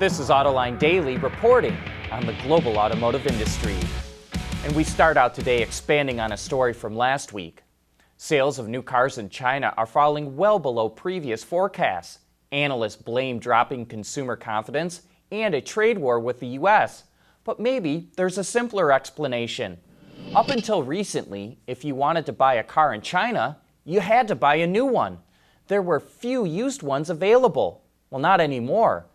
This is Autoline Daily reporting on the global automotive industry. And we start out today expanding on a story from last week. Sales of new cars in China are falling well below previous forecasts. Analysts blame dropping consumer confidence and a trade war with the U.S. But maybe there's a simpler explanation. Up until recently, if you wanted to buy a car in China, you had to buy a new one. There were few used ones available. Well, not anymore.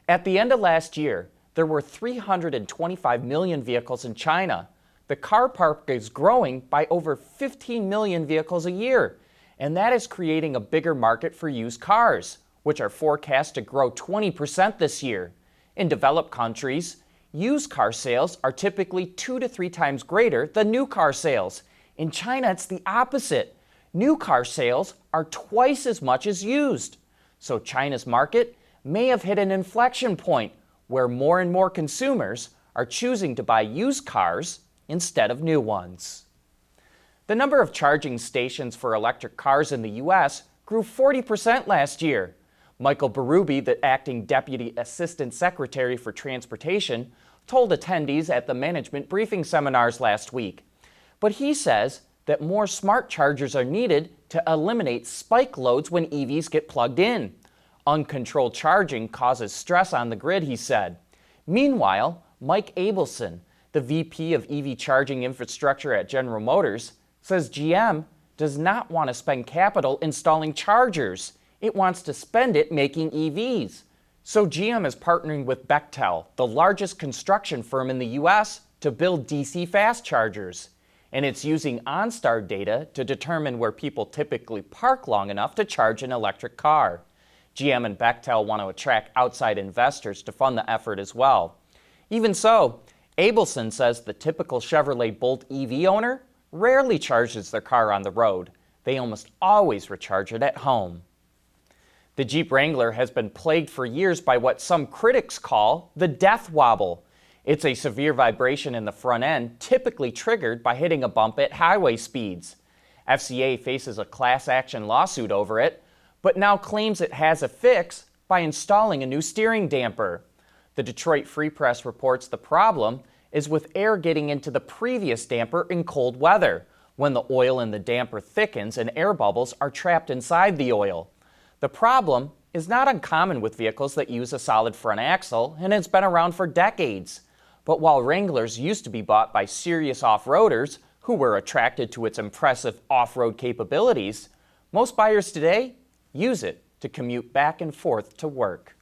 At the end of last year, there were 325 million vehicles in China. The car park is growing by over 15 million vehicles a year, and that is creating a bigger market for used cars, which are forecast to grow 20% this year. In developed countries, used car sales are typically 2 to 3 times greater than new car sales. In China, it's the opposite. New car sales are twice as much as used. So China's market may have hit an inflection point where more and more consumers are choosing to buy used cars instead of new ones. The number of charging stations for electric cars in the U.S. grew 40% last year. Michael Berube, the acting Deputy Assistant Secretary for Transportation, told attendees at the management briefing seminars last week. But he says that more smart chargers are needed to eliminate spike loads when EVs get plugged in. Uncontrolled charging causes stress on the grid, he said. Meanwhile, Mike Abelson, the VP of EV charging infrastructure at General Motors, says GM does not want to spend capital installing chargers. It wants to spend it making EVs. So GM is partnering with Bechtel, the largest construction firm in the U.S., to build DC fast chargers. And it's using OnStar data to determine where people typically park long enough to charge an electric car. GM and Bechtel want to attract outside investors to fund the effort as well. Even so, Abelson says the typical Chevrolet Bolt EV owner rarely charges their car on the road. They almost always recharge it at home. The Jeep Wrangler has been plagued for years by what some critics call the death wobble. It's a severe vibration in the front end, typically triggered by hitting a bump at highway speeds. FCA faces a class action lawsuit over it, but now claims it has a fix by installing a new steering damper. The Detroit Free Press reports the problem is with air getting into the previous damper in cold weather, when the oil in the damper thickens and air bubbles are trapped inside the oil. The problem is not uncommon with vehicles that use a solid front axle and has been around for decades. But while Wranglers used to be bought by serious off-roaders who were attracted to its impressive off-road capabilities, most buyers today use it to commute back and forth to work.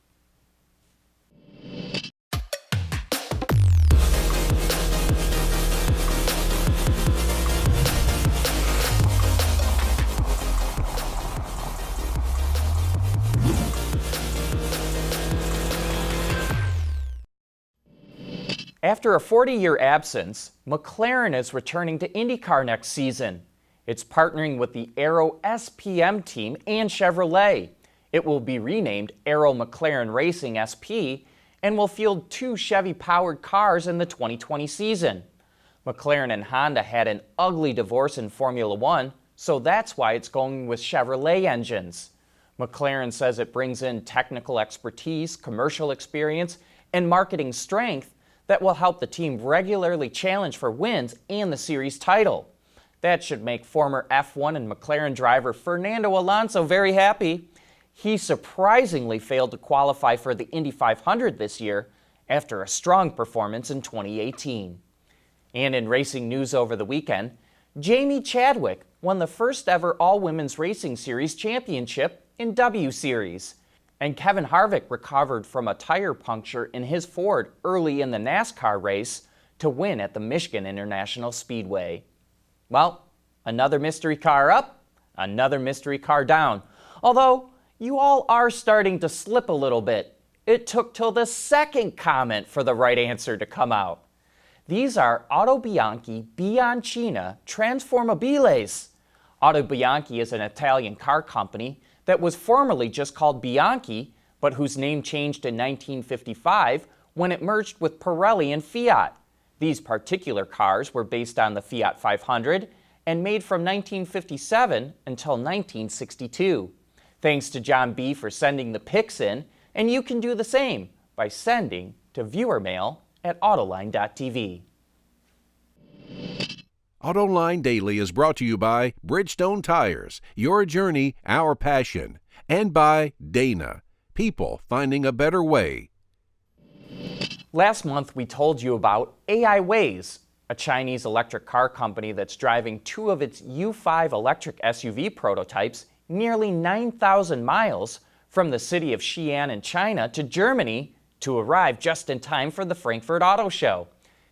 After a 40-year absence, McLaren is returning to IndyCar next season. It's partnering with the Aero SPM team and Chevrolet. It will be renamed Aero McLaren Racing SP and will field 2 Chevy-powered cars in the 2020 season. McLaren and Honda had an ugly divorce in Formula One, so that's why it's going with Chevrolet engines. McLaren says it brings in technical expertise, commercial experience, and marketing strength that will help the team regularly challenge for wins and the series title. That should make former F1 and McLaren driver Fernando Alonso very happy. He surprisingly failed to qualify for the Indy 500 this year after a strong performance in 2018. And in racing news over the weekend, Jamie Chadwick won the first ever all-women's racing series championship in W Series. And Kevin Harvick recovered from a tire puncture in his Ford early in the NASCAR race to win at the Michigan International Speedway. Well, another mystery car up, another mystery car down. Although, you all are starting to slip a little bit. It took till the second comment for the right answer to come out. These are Auto Bianchi Bianchina Transformabiles. Auto Bianchi is an Italian car company that was formerly just called Bianchi, but whose name changed in 1955 when it merged with Pirelli and Fiat. These particular cars were based on the Fiat 500 and made from 1957 until 1962. Thanks to John B. for sending the pics in, and you can do the same by sending to viewermail@autoline.tv. Autoline Daily is brought to you by Bridgestone Tires, your journey, our passion, and by Dana, people finding a better way. Last month, we told you about AIWAYS, a Chinese electric car company that's driving two of its U5 electric SUV prototypes nearly 9,000 miles from the city of Xi'an in China to Germany to arrive just in time for the Frankfurt Auto Show.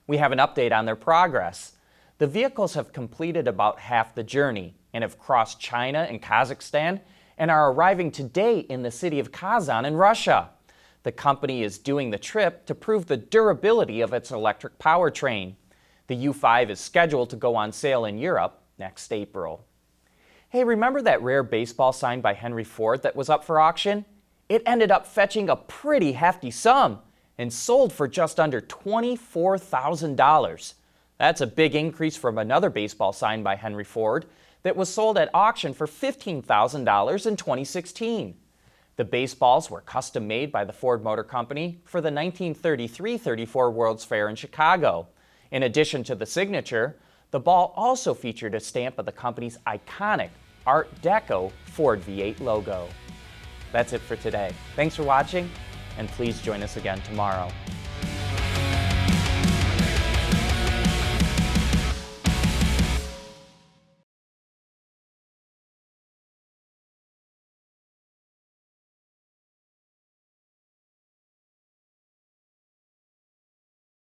We have an update on their progress. The vehicles have completed about half the journey and have crossed China and Kazakhstan and are arriving today in the city of Kazan in Russia. The company is doing the trip to prove the durability of its electric powertrain. The U5 is scheduled to go on sale in Europe next April. Hey, remember that rare baseball signed by Henry Ford that was up for auction? It ended up fetching a pretty hefty sum and sold for just under $24,000. That's a big increase from another baseball signed by Henry Ford that was sold at auction for $15,000 in 2016. The baseballs were custom made by the Ford Motor Company for the 1933-34 World's Fair in Chicago. In addition to the signature, the ball also featured a stamp of the company's iconic Art Deco Ford V8 logo. That's it for today. Thanks for watching, and please join us again tomorrow.